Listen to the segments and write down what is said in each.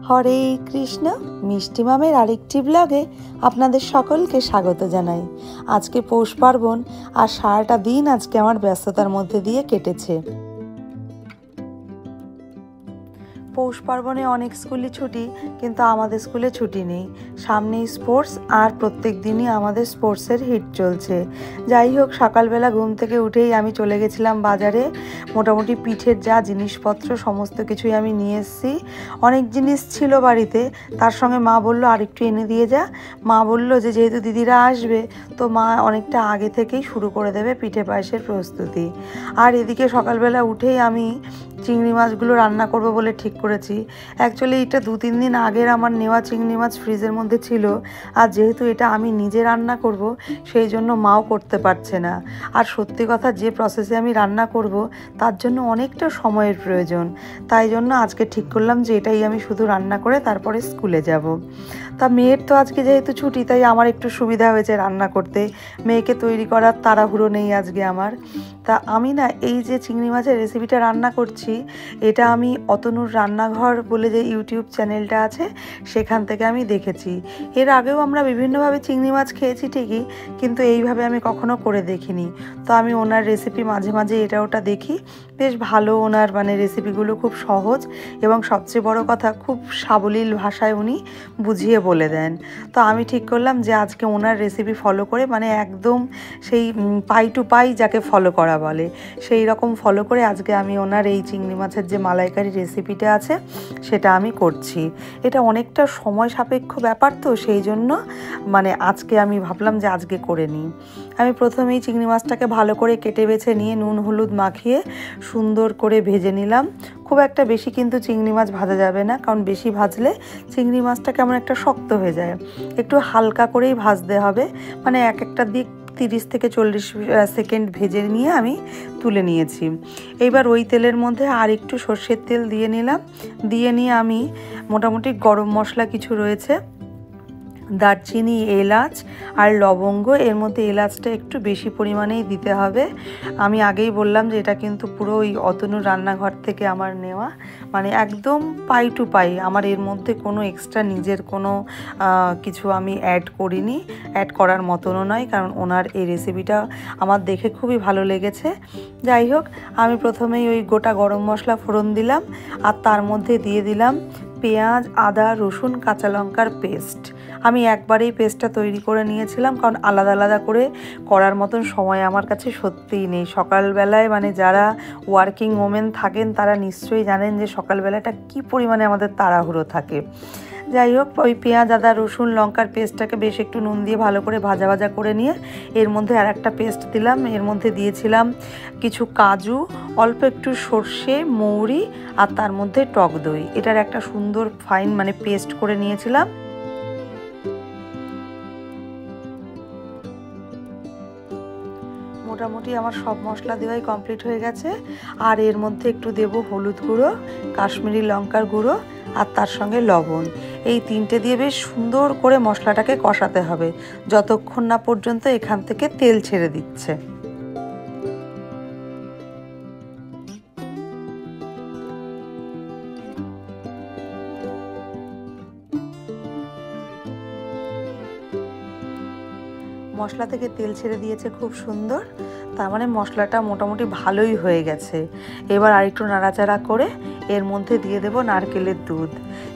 হরে কৃষ্ণ, মিষ্টি মামের আরেকটি ব্লগে আপনাদের সকলকে স্বাগত জানাই। আজকে পৌষ পার্বণ আর সারাটা দিন আজকে আমার ব্যস্ততার মধ্যে দিয়ে কেটেছে। পৌষ পার্বণে অনেক স্কুলই ছুটি, কিন্তু আমাদের স্কুলে ছুটি নেই। সামনেই স্পোর্টস, আর প্রত্যেক দিনই আমাদের স্পোর্টসের হিট চলছে। যাই হোক, সকালবেলা ঘুম থেকে উঠেই আমি চলে গেছিলাম বাজারে। মোটামুটি পিঠের যা জিনিসপত্র সমস্ত কিছুই আমি নিয়ে এসেছি। অনেক জিনিস ছিল বাড়িতে, তার সঙ্গে মা বলল আর একটু এনে দিয়ে যা। মা বলল যে যেহেতু দিদিরা আসবে, তো মা অনেকটা আগে থেকেই শুরু করে দেবে পিঠে পায়েসের প্রস্তুতি। আর এদিকে সকালবেলা উঠেই আমি চিংড়ি মাছগুলো রান্না করব বলে ঠিক করেছি। অ্যাকচুয়ালি এটা 2-3 দিন আগের আমার নেওয়া চিংড়ি মাছ ফ্রিজের মধ্যে ছিল, আর যেহেতু এটা আমি নিজে রান্না করব সেই জন্য মাও করতে পারছে না। আর সত্যি কথা, যে প্রসেসে আমি রান্না করব তার জন্য অনেকটা সময়ের প্রয়োজন। তাই জন্য আজকে ঠিক করলাম যে এটাই আমি শুধু রান্না করে তারপরে স্কুলে যাব। তা মেয়ের তো আজকে যেহেতু ছুটি, তাই আমার একটু সুবিধা হয়েছে রান্না করতে। মেয়েকে তৈরি করার তাড়াহুড়ো নেই আজকে আমার। তা আমি না এই যে চিংড়ি মাছের রেসিপিটা রান্না করছি, এটা আমি অতনুর রান্নাঘর বলে যে ইউটিউব চ্যানেলটা আছে সেখান থেকে আমি দেখেছি। এর আগেও আমরা বিভিন্নভাবে চিংড়ি মাছ খেয়েছি ঠিকই, কিন্তু এইভাবে আমি কখনো করে দেখিনি। তো আমি ওনার রেসিপি মাঝে মাঝে এটা ওটা দেখি, বেশ ভালো। ওনার রেসিপিগুলো খুব সহজ এবং সবচেয়ে বড় কথা, খুব সাবলীল ভাষায় উনি বুঝিয়ে বলে দেন। তো আমি ঠিক করলাম যে আজকে ওনার রেসিপি ফলো করে, একদম সেই পাই টু পাই যাকে ফলো করা বলে, সেই রকম ফলো করে আজকে আমি ওনার এই চিংড়ি মাছের যে মালাইকারি রেসিপিটা আছে সেটা আমি করছি। এটা অনেকটা সময় সাপেক্ষ ব্যাপার, তো সেই জন্য আজকে আমি ভাবলাম যে আজকে করে নিই। আমি প্রথমেই চিংড়ি মাছটাকে ভালো করে কেটে বেছে নিয়ে নুন হলুদ মাখিয়ে সুন্দর করে ভেজে নিলাম। খুব একটা বেশি কিন্তু চিংড়ি মাছ ভাজা যাবে না, কারণ বেশি ভাজলে চিংড়ি মাছটা কেমন একটা শক্ত হয়ে যায়। একটু হালকা করেই ভাজতে হবে, এক একটা দিক 30 থেকে 40 সেকেন্ড ভেজে নিয়ে আমি তুলে নিয়েছি। এইবার ওই তেলের মধ্যে আর একটু সর্ষের তেল দিয়ে নিলাম। দিয়ে নিয়ে আমি মোটামুটি গরম মশলা কিছু রয়েছে, দারচিনি, এলাচ আর লবঙ্গ। এর মধ্যে এলাচটা একটু বেশি পরিমাণেই দিতে হবে। আমি আগেই বললাম যে এটা কিন্তু পুরো ওই অতনুর রান্নাঘর থেকে আমার নেওয়া, একদম পাই টু পাই। আমার এর মধ্যে কোনো এক্সট্রা নিজের কোনো কিছু আমি অ্যাড করিনি, অ্যাড করার মতনও নয়, কারণ ওনার এই রেসিপিটা আমার দেখে খুবই ভালো লেগেছে। যাই হোক, আমি প্রথমেই ওই গোটা গরম মশলা ফোড়ন দিলাম, আর তার মধ্যে দিয়ে দিলাম পেঁয়াজ, আদা, রসুন, কাঁচা লঙ্কার পেস্ট। আমি একবারেই পেস্টটা তৈরি করে নিয়েছিলাম, কারণ আলাদা আলাদা করে করার মতন সময় আমার কাছে সত্যিই নেই। সকালবেলায় যারা ওয়ার্কিং ওমেন থাকেন তারা নিশ্চয়ই জানেন যে সকালবেলাটা কী পরিমাণে আমাদের তাড়াহুড়ো থাকে। যাই হোক, ওই পেঁয়াজ, আদা, রসুন, লঙ্কার পেস্টটাকে বেশ একটু নুন দিয়ে ভালো করে ভাজা ভাজা করে নিয়ে এর মধ্যে আর একটা পেস্ট দিলাম। এর মধ্যে দিয়েছিলাম কিছু কাজু, অল্প একটু সর্ষে, মৌরি, আর তার মধ্যে টক দই। এটার একটা সুন্দর ফাইন পেস্ট করে নিয়েছিলাম। মোটামুটি আমার সব মশলা দেওয়াই কমপ্লিট হয়ে গেছে। আর এর মধ্যে একটু দেব হলুদ গুঁড়ো, কাশ্মীরি লঙ্কার গুঁড়ো, আর তার সঙ্গে লবণ। এই 3টে দিয়ে বেশ সুন্দর করে মশলাটাকে কষাতে হবে যতক্ষণ না পর্যন্ত এখান থেকে তেল ছেড়ে দিচ্ছে। মশলা থেকে তেল ছেড়ে দিয়েছে খুব সুন্দর, তার মশলাটা মোটামুটি ভালোই হয়ে গেছে। এবার আরেকটু নাড়াচাড়া করে এর মধ্যে দিয়ে দেব নারকেলের দুধ।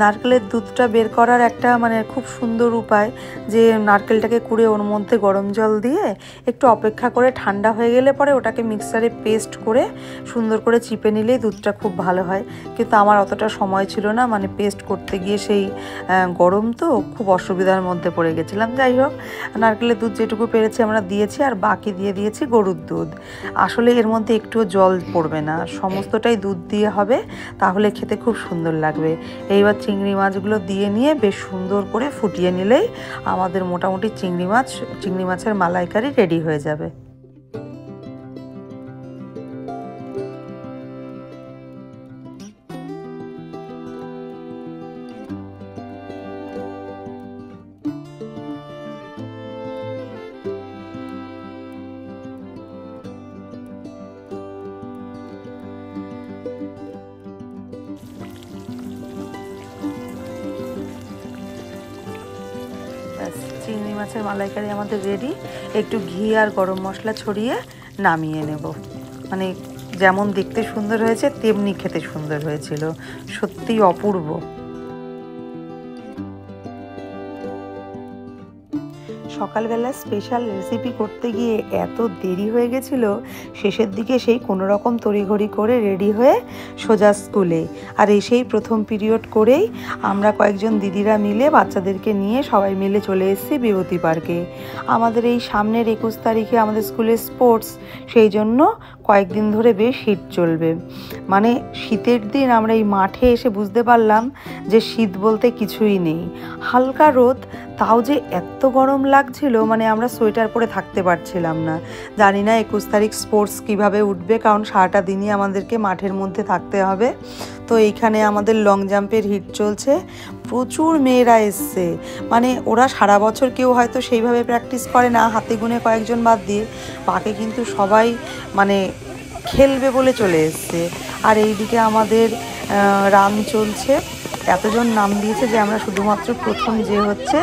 নারকেলের দুধটা বের করার একটা খুব সুন্দর উপায়, যে নারকেলটাকে কুড়ে ওর মধ্যে গরম জল দিয়ে একটু অপেক্ষা করে ঠান্ডা হয়ে গেলে পরে ওটাকে মিক্সারে পেস্ট করে সুন্দর করে চিপে নিলেই দুধটা খুব ভালো হয়। কিন্তু আমার অতটা সময় ছিল না, পেস্ট করতে গিয়ে সেই গরম তো খুব অসুবিধার মধ্যে পড়ে গেছিলাম। যাই হোক, নারকেলের দুধ যেটুকু পেরেছি আমরা দিয়েছি, আর বাকি দিয়ে দিয়েছি গরুর দুধ। আসলে এর মধ্যে একটুও জল পড়বে না, সমস্তটাই দুধ দিয়ে হবে, তাহলে খেতে খুব সুন্দর লাগবে। এইবার চিংড়ি মাছগুলো দিয়ে নিয়ে বেশ সুন্দর করে ফুটিয়ে নিলেই আমাদের মোটামুটি চিংড়ি মাছের মালাইকারি রেডি হয়ে যাবে। চিংড়ি মাছের মালাইকারি আমাদের রেডি। একটু ঘি আর গরম মশলা ছড়িয়ে নামিয়ে নেব। মানে যেমন দেখতে সুন্দর হয়েছে তেমনি খেতে সুন্দর হয়েছিল, সত্যিই অপূর্ব। সকালবেলা স্পেশাল রেসিপি করতে গিয়ে এত দেরি হয়ে গেছিল, শেষের দিকে সেই কোনো রকম তড়িঘড়ি করে রেডি হয়ে সোজা স্কুলে। আর এসেই প্রথম পিরিয়ড করেই আমরা কয়েকজন দিদিরা মিলে বাচ্চাদেরকে নিয়ে সবাই মিলে চলে এসেছি বিভূতি পার্কে। আমাদের এই সামনের 21 তারিখে আমাদের স্কুলের স্পোর্টস, সেই জন্য কয়েকদিন ধরে বেশ শীত চলবে। মানে শীতের দিন আমরা এই মাঠে এসে বুঝতে পারলাম যে শীত বলতে কিছুই নেই। হালকা রোদ, তাও যে এত গরম লাগছিল, মানে আমরা সোয়েটার পরে থাকতে পারছিলাম না। জানি না 21 তারিখ স্পোর্টস কিভাবে উঠবে, কারণ সারাটা দিনই আমাদেরকে মাঠের মধ্যে থাকতে হবে। তো এইখানে আমাদের লং জাম্পের হিট চলছে, প্রচুর মেয়েরা এসছে। মানে ওরা সারা বছর কেউ হয়তো সেইভাবে প্র্যাকটিস করে না, হাতে গুনে কয়েকজন বাদ দিয়ে, বাকি কিন্তু সবাই মানে খেলবে বলে চলে এসছে। আর এইদিকে আমাদের রান চলছে, এতজন নাম দিয়েছে যে আমরা শুধুমাত্র প্রথম যে হচ্ছে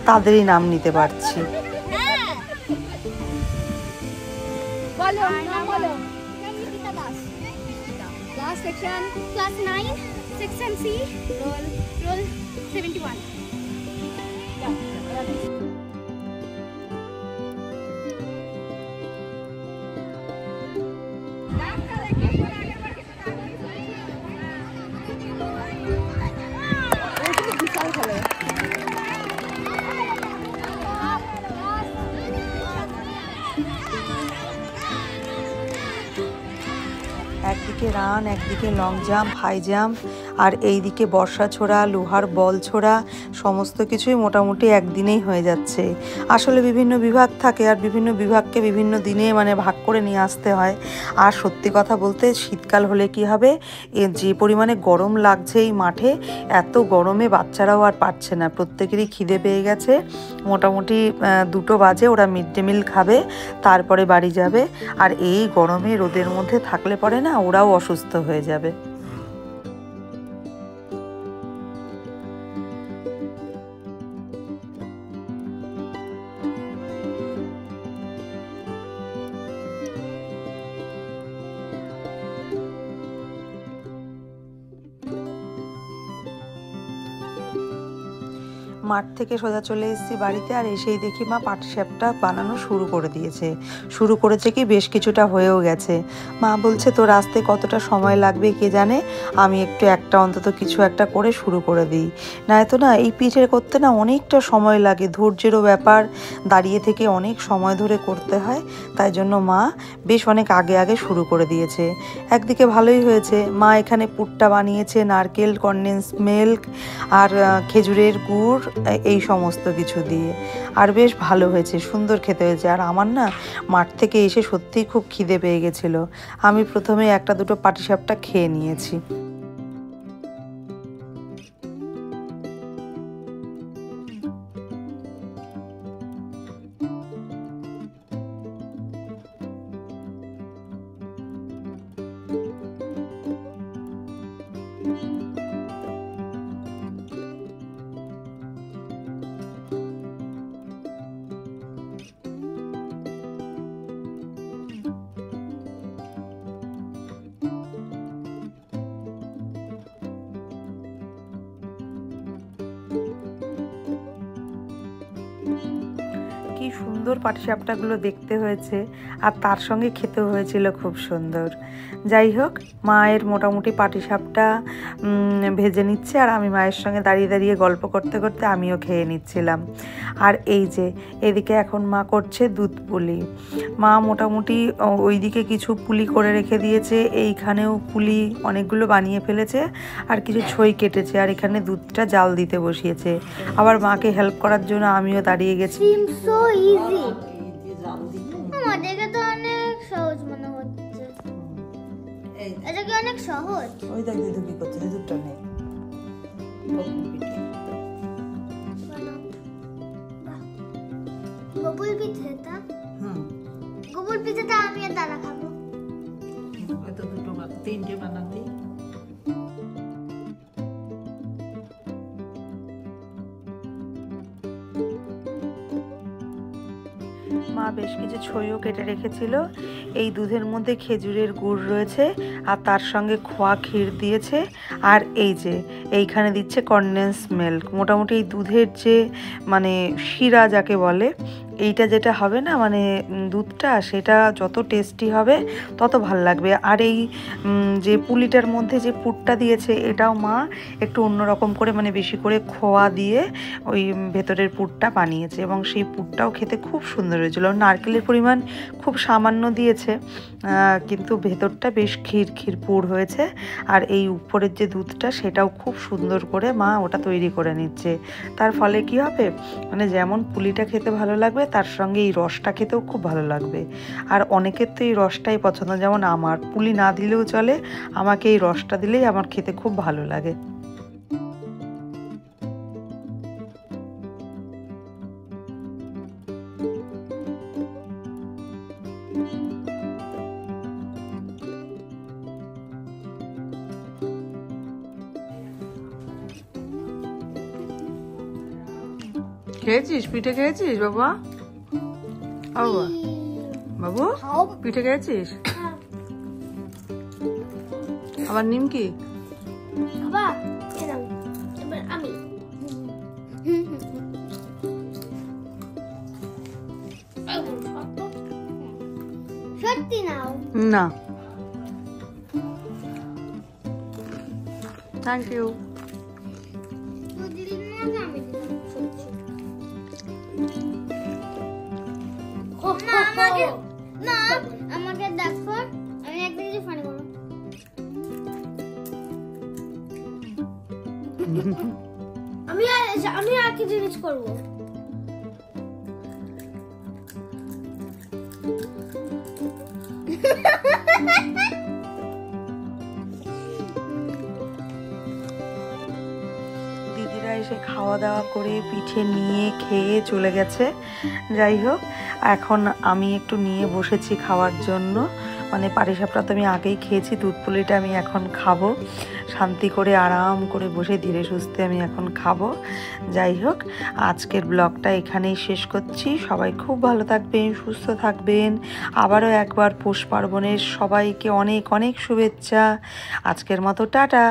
তাদেরই নাম নিতে পারছি। একদিকে রান, একদিকে লং জাম্প, হাই জাম্প, আর এইদিকে বর্ষা ছোড়া, লোহার বল ছোড়া, সমস্ত কিছুই মোটামুটি একদিনেই হয়ে যাচ্ছে। আসলে বিভিন্ন বিভাগ থাকে, আর বিভিন্ন বিভাগকে বিভিন্ন দিনে মানে ভাগ করে নিয়ে আসতে হয়। আর সত্যি কথা বলতে শীতকাল হলে কি হবে, যে পরিমাণে গরম লাগছে এই মাঠে, এত গরমে বাচ্চারাও আর পারছে না, প্রত্যেকেরই খিদে পেয়ে গেছে। মোটামুটি 2টো বাজে, ওরা মিড ডে মিল খাবে, তারপরে বাড়ি যাবে। আর এই গরমে রোদের মধ্যে থাকলে পরে না ওরাও অসুস্থ হয়ে যাবে। মাঠ থেকে সোজা চলে এসেছি বাড়িতে, আর এসেই দেখি মা পাটিসাপটা বানানো শুরু করেছে কি বেশ কিছুটা হয়েও গেছে। মা বলছে তোর আসতে কতটা সময় লাগবে কে জানে, আমি একটু একটা অন্তত কিছু একটা করে শুরু করে দিই। নয়তো না এই পিঠে করতে না অনেকটা সময় লাগে, ধৈর্যেরও ব্যাপার, দাঁড়িয়ে থেকে অনেক সময় ধরে করতে হয়। তাই জন্য মা বেশ অনেক আগে আগে শুরু করে দিয়েছে। একদিকে ভালোই হয়েছে, মা এখানে পুরটা বানিয়েছে নারকেল, কনডেন্স মিল্ক আর খেজুরের গুড়, এই সমস্ত কিছু দিয়ে, আর বেশ ভালো হয়েছে, সুন্দর খেতে হয়েছে। আর আমার না মাঠ থেকে এসে সত্যিই খুব খিদে পেয়ে গেছিলো। আমি প্রথমে একটা দুটো পাটিসাপটা খেয়ে নিয়েছি। কি সুন্দর পাটিসাপটাগুলো দেখতে হয়েছে, আর তার সঙ্গে খেতেও হয়েছিল খুব সুন্দর। যাই হোক, মায়ের মোটামুটি পাটিসাপটা ভেজে নিচ্ছে, আর আমি মায়ের সঙ্গে দাঁড়িয়ে দাঁড়িয়ে গল্প করতে করতে আমিও খেয়ে নিচ্ছিলাম। আর এই যে এদিকে এখন মা করছে দুধ পুলি। মা মোটামুটি ওইদিকে কিছু পুলি করে রেখে দিয়েছে, এইখানেও পুলি অনেকগুলো বানিয়ে ফেলেছে, আর কিছু ছই কেটেছে, আর এখানে দুধটা জাল দিতে বসিয়েছে। আবার মাকে হেল্প করার জন্য আমিও দাঁড়িয়ে গেছি। দেখে তো অনেক সহজ মনে হচ্ছে, এটা কি অনেক সহজ? ওই দেখ দিদু কি করছে, দিদুরটা নেই। গোবুল পিঠেটা, গোবুল পিঠেটা আমি আর দাদা খাবো। হয়তো দুটো বা তিনটে বানাতে। মা বেশ কিছু ছইও কেটে রেখেছিল। এই দুধের মধ্যে খেজুরের গুড় রয়েছে আর তার সঙ্গে খোয়া ক্ষীর দিয়েছে। আর এই যে এইখানে দিচ্ছে কনডেন্স মিল্ক। মোটামুটি এই দুধের যে মানে শিরা যাকে বলে, এইটা যেটা হবে না মানে দুধটা, সেটা যত টেস্টি হবে তত ভাল লাগবে। আর এই যে পুলিটার মধ্যে যে পুরটা দিয়েছে, এটাও মা একটু অন্যরকম করে মানে বেশি করে খোয়া দিয়ে ওই ভেতরের পুরটা বানিয়েছে এবং সেই পুরটাও খেতে খুব সুন্দর হয়েছিল। নারকেলের পরিমাণ খুব সামান্য দিয়েছে, কিন্তু ভেতরটা বেশ ক্ষীর ক্ষীর পুর হয়েছে। আর এই উপরের যে দুধটা সেটাও খুব সুন্দর করে মা ওটা তৈরি করে নিচ্ছে। তার ফলে কি হবে, মানে যেমন পুলিটা খেতে ভালো লাগবে তার সঙ্গে এই রসটা খেতেও খুব ভালো লাগবে। আর অনেকের তো এই রসটাই পছন্দ, যেমন আমার পুলি না দিলেও চলে, আমাকে এই রসটা দিলেই আমার খেতে খুব ভালো লাগে। খেয়েছিস পিঠে? খেয়েছিস বাবা? বাবা বাবু পিঠে খেয়েছিস? আবার নিমকি? সত্যি নাও না, থ্যাংক ইউ। আমাকে দেখো, আমি একটা কিছু ফানি করবো। আমি আর কি জিনিস করবো। দিদিরা এসে খাওয়া দাওয়া করে পিঠে নিয়ে খেয়ে চলে গেছে। যাই হোক, এখন আমি একটু নিয়ে বসেছি খাওয়ার জন্য। মানে পাটিসাপটা তো আমি আগেই খেয়েছি, দুধ পুলিটা আমি এখন খাবো। শান্তি করে আরাম করে বসে ধীরে সুস্থে আমি এখন খাবো। যাই হোক, আজকের ব্লগটা এখানেই শেষ করছি। সবাই খুব ভালো থাকবেন, সুস্থ থাকবেন। আবারও একবার পৌষ পার্বণের সবাইকে অনেক অনেক শুভেচ্ছা। আজকের মতো টাটা।